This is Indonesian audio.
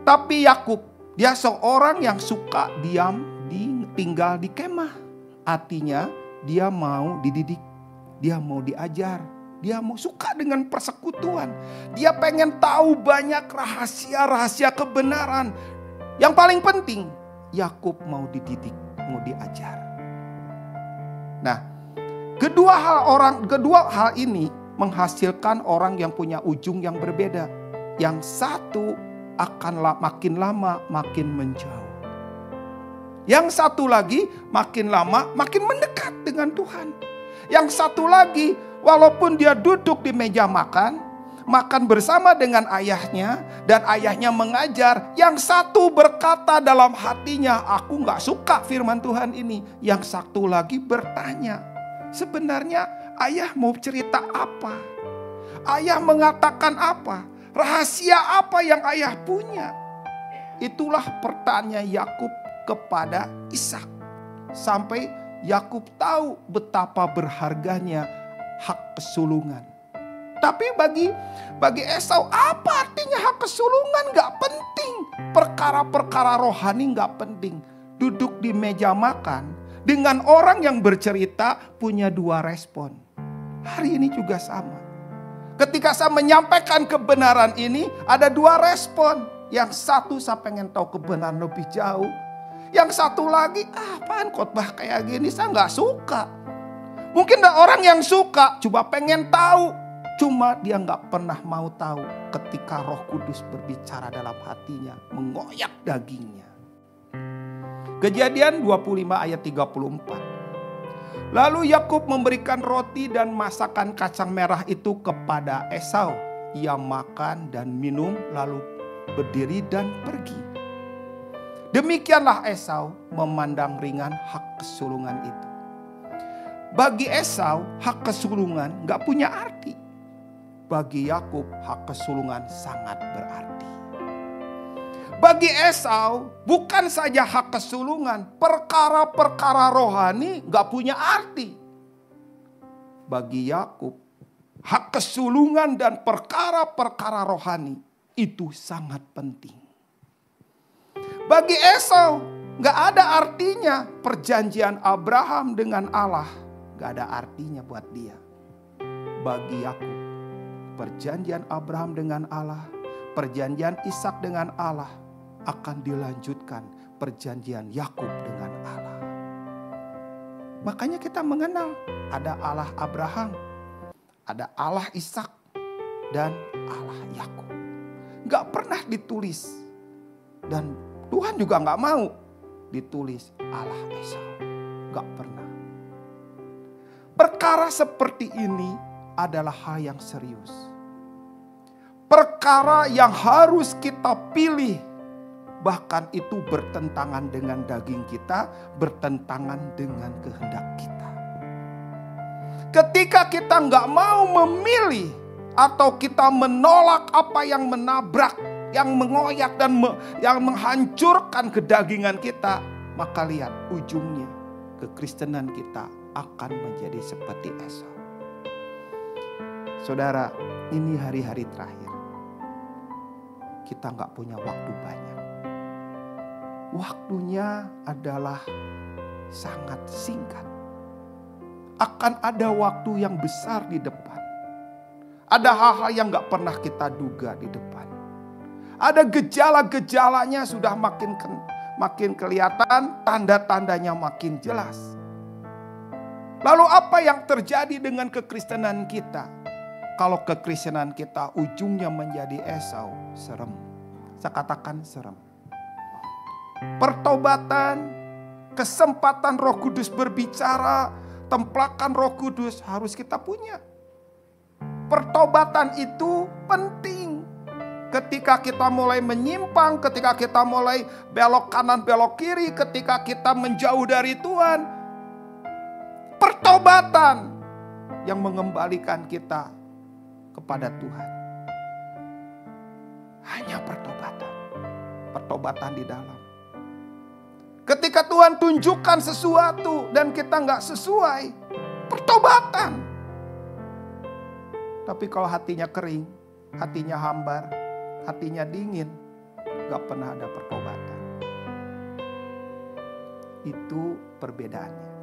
Tapi Yakub, dia seorang yang suka tinggal di kemah. Artinya dia mau dididik, dia mau diajar, dia mau suka dengan persekutuan. Dia pengen tahu banyak rahasia-rahasia kebenaran. Yang paling penting, Yakub mau dididik, mau diajar. Nah, kedua hal ini menghasilkan orang yang punya ujung yang berbeda. Yang satu akan makin lama makin menjauh. Yang satu lagi makin lama makin mendekat dengan Tuhan. Yang satu lagi walaupun dia duduk di meja makan bersama dengan ayahnya dan ayahnya mengajar, yang satu berkata dalam hatinya, aku gak suka firman Tuhan ini. Yang satu lagi bertanya, sebenarnya ayah mau cerita apa? Ayah mengatakan apa? Rahasia apa yang ayah punya? Itulah pertanyaan Yakub kepada Ishak. Sampai Yakub tahu betapa berharganya hak kesulungan. Tapi bagi Esau, apa artinya hak kesulungan? Gak penting. Perkara-perkara rohani gak penting. Duduk di meja makan dengan orang yang bercerita punya dua respon. Hari ini juga sama. Ketika saya menyampaikan kebenaran ini, ada dua respon. Yang satu, saya pengen tahu kebenaran lebih jauh. Yang satu lagi, apaan khotbah kayak gini, saya gak suka. Mungkin ada orang yang suka, coba pengen tahu. Cuma dia gak pernah mau tahu ketika Roh Kudus berbicara dalam hatinya, mengoyak dagingnya. Kejadian 25 ayat 34. Lalu Yakub memberikan roti dan masakan kacang merah itu kepada Esau. Ia makan dan minum lalu berdiri dan pergi. Demikianlah Esau memandang ringan hak kesulungan itu. Bagi Esau hak kesulungan gak punya arti. Bagi Yakub hak kesulungan sangat berarti. Bagi Esau bukan saja hak kesulungan, perkara-perkara rohani gak punya arti. Bagi Yakub hak kesulungan dan perkara-perkara rohani itu sangat penting. Bagi Esau gak ada artinya perjanjian Abraham dengan Allah, gak ada artinya buat dia. Bagi Yakub perjanjian Abraham dengan Allah, perjanjian Ishak dengan Allah akan dilanjutkan perjanjian Yakub dengan Allah. Makanya kita mengenal ada Allah Abraham, ada Allah Ishak, dan Allah Yakub. Gak pernah ditulis, dan Tuhan juga gak mau ditulis Allah Esau. Gak pernah. Perkara seperti ini adalah hal yang serius. Perkara yang harus kita pilih. Bahkan itu bertentangan dengan daging kita, bertentangan dengan kehendak kita. Ketika kita nggak mau memilih atau kita menolak apa yang menabrak, yang mengoyak dan yang menghancurkan kedagingan kita, maka lihat ujungnya kekristenan kita akan menjadi seperti Esau. Saudara, ini hari-hari terakhir. Kita nggak punya waktu banyak. Waktunya adalah sangat singkat. Akan ada waktu yang besar di depan. Ada hal-hal yang gak pernah kita duga di depan. Ada gejala-gejalanya sudah makin kelihatan, tanda-tandanya makin jelas. Lalu apa yang terjadi dengan kekristenan kita? Kalau kekristenan kita ujungnya menjadi Esau, serem. Saya katakan serem. Pertobatan, kesempatan Roh Kudus berbicara, templakan Roh Kudus harus kita punya. Pertobatan itu penting. Ketika kita mulai menyimpang, ketika kita mulai belok kanan, belok kiri, ketika kita menjauh dari Tuhan. Pertobatan yang mengembalikan kita kepada Tuhan. Hanya pertobatan. Pertobatan di dalam. Ketika Tuhan tunjukkan sesuatu dan kita nggak sesuai, pertobatan. Tapi kalau hatinya kering, hatinya hambar, hatinya dingin, gak pernah ada pertobatan. Itu perbedaannya.